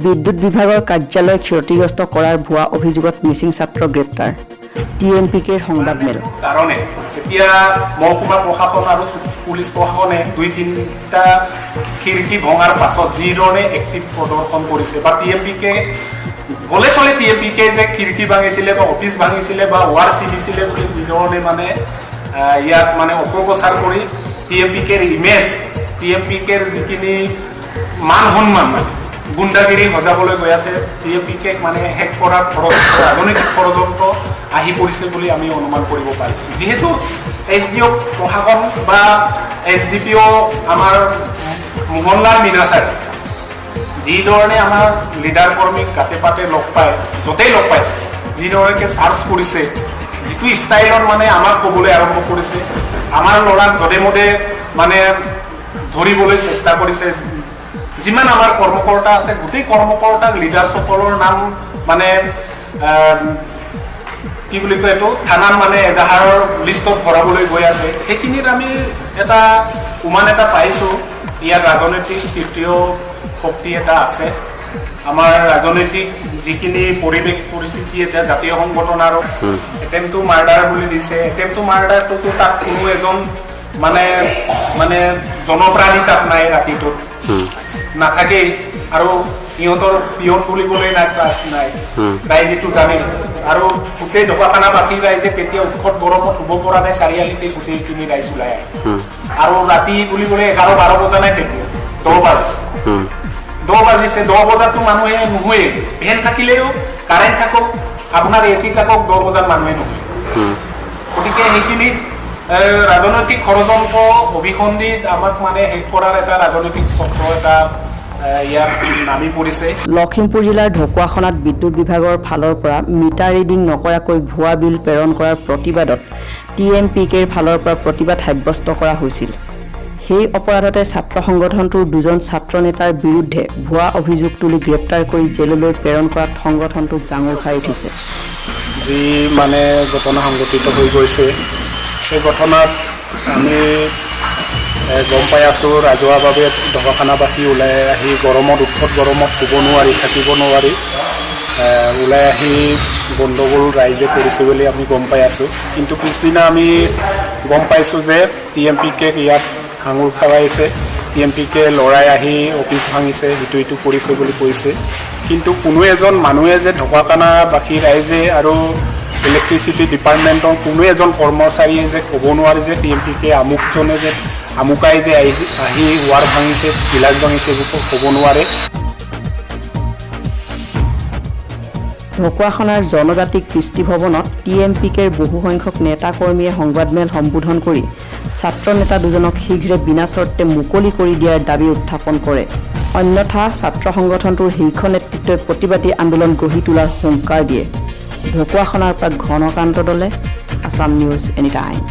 বিদ্যুৎ বিভাগৰ কাৰ্যালয় ক্ষতিগ্ৰস্ত কৰাৰ ভুৱা অভিযোগত মিচিং ছাত্ৰ গ্ৰেপ্তাৰ টিএমপিকেৰ সংবাদমেল কাৰণে এতিয়া মহকুমা প্ৰশাসন আৰু পুলিচ প্ৰশাসনে 2-3টা খিৰিকী ভঙাৰ পাছত যিধৰণে এক্টিভ প্ৰদৰ্শন কৰিছে বা টিএমপিকে বলে চলে টিএমপিকে যে খিৰিকী ভাঙিছিলে বা অফিচ ভাঙিছিলে বা ৱাৰ ছিগিছিলে বুলি যিধৰণে মানে ইয়াত মানে অপপ্ৰচাৰ কৰি টিএমপিকেৰ ইমেজ টিএমপিকেৰ যিখিনি মান সন্মান গুণ্ডাগিৰি সজাবলৈ গৈ আছে টিএমপিকে মানে শেষ কৰাৰ ৰাজনৈতিক ষড়যন্ত্ৰ আহি পৰিছে বুলি আমি অনুমান কৰিব পাৰিছোঁ যিহেতু এছডিঅ প্ৰশাসন বা এছডিপিঅ আমাৰ মোহনলাল মীনাচাৰী যিধৰণে আমাৰ লিডাৰ কৰ্মীক গাতে পাতে লগ পায় য'তেই লগ পাইছে যিধৰণে চাৰ্চ কৰিছে যিটো ষ্টাইলত মানে আমাক ক'বলৈ আৰম্ভ কৰিছে আমাৰ ল'ৰাক যধে মধে মানে ধৰিবলৈ চেষ্টা কৰিছে যিমান আমাৰ কৰ্মকৰ্তা আছে গোটেই কৰ্মকৰ্তাক লিডাৰসকলৰ নাম মানে কি বুলি কয় এইটো থানাত মানে এজাহাৰৰ লিষ্টত ভৰাবলৈ গৈ আছে সেইখিনিত আমি এটা উমান এটা পাইছোঁ ইয়াত ৰাজনৈতিক তৃতীয় শক্তি এটা আছে আমাৰ ৰাজনৈতিক যিখিনি পৰিৱেশ পৰিস্থিতি এতিয়া জাতীয় সংগঠন আৰু এটেম্প টু মাৰ্ডাৰ বুলি দিছে এটেম্প টু মাৰ্ডাৰটোতো তাত কোনো এজন মানে মানে জনপ্ৰাণী তাত নাই ৰাতিটোত নাথাকেই আৰু সিহঁতৰ পিয়ন বুলিবলৈ নাই ৰাইজেটো জানে আৰু গোটেই ঢকুৱাখানাবাসী ৰাইজে তেতিয়া উৎকট গৰমত শুব পৰা নাই চাৰিআলিতে গোটেইখিনি ৰাইজ ওলাই আহে আৰু ৰাতি বুলিবলৈ 11-12 বজা নাই তেতিয়া 10 বাজিছে 10 বজাততো মানুহে নুশুৱে ফেন থাকিলেও কাৰেণ্ট থাকক আপোনাৰ এচি থাকক 10 বজাত মানুহে নুশুৱে গতিকে সেইখিনিত ৰাজনৈতিক ষড়যন্ত্ৰ অভিসন্ধিত আমাক মানে শেষ কৰাৰ এটা ৰাজনৈতিক চক্ৰ এটা ইয়াত নামি পৰিছে লখিমপুৰ জিলাৰ ঢকুৱাখানাত বিদ্যুৎ বিভাগৰ ফালৰ পৰা মিটাৰ ৰিডিং নকৰাকৈ ভুৱা বিল প্ৰেৰণ কৰাৰ প্ৰতিবাদত টিএমপিকেৰ ফালৰ পৰা প্ৰতিবাদ সাব্যস্ত কৰা হৈছিল সেই অপৰাধতে ছাত্ৰ সংগঠনটোৰ 2জন ছাত্ৰ নেতাৰ বিৰুদ্ধে ভুৱা অভিযোগ তুলি গ্ৰেপ্তাৰ কৰি জেললৈ প্ৰেৰণ কৰাত সংগঠনটো জাঙুৰ খাই উঠিছে যি মানে ঘটনা সংঘটিত হৈ গৈছে সেই ঘটনাত আমি গম পাই আছোঁ ৰাজহুৱাভাৱে ঢকুৱাখানাবাসী ওলাই আহি গৰমত উৎকট গৰমত শুব নোৱাৰি থাকিব নোৱাৰি ওলাই আহি গণ্ডগোল ৰাইজে কৰিছে বুলি আমি গম পাই আছোঁ কিন্তু পিছদিনা আমি গম পাইছোঁ যে টিএমপিকে ইয়াত হাঙুৰ খাৱাইছে টিএমপিকে লৰাই আহি অফিচ ভাঙিছে ইটো কৰিছে বুলি কৈছে কিন্তু কোনো এজন মানুহে যে ঢকুৱাখানাবাসী ৰাইজে আৰু ইলেক্ট্ৰিচিটি ডিপাৰ্টমেণ্টৰ কোনো এজন কৰ্মচাৰীয়ে যে ক'ব নোৱাৰে যে টিএমপিকে আমুকজনে যে আমুকাই যে আহি ৱাৰ ভাঙিছে গিলাচ ভাঙিছে এইবোৰ ক'ব নোৱাৰে ঢকুৱাখানাৰ জনজাতিক কৃষ্টি ভৱনত টিএমপিকেৰ বহুসংখ্যক নেতা কৰ্মীয়ে সংবাদমেল সম্বোধন কৰি ছাত্ৰ নেতা দুজনক শীঘ্ৰে বিনা চৰ্তে মুকলি কৰি দিয়াৰ দাবী উত্থাপন কৰে অন্যথা ছাত্ৰ সংগঠনটোৰ শীৰ্ষ নেতৃত্বই প্ৰতিবাদী আন্দোলন গঢ়ি তোলাৰ হুংকাৰ দিয়ে ঢকুৱাখানাৰ পৰা ঘনকান্ত দলে আছাম নিউজ এনিটাইম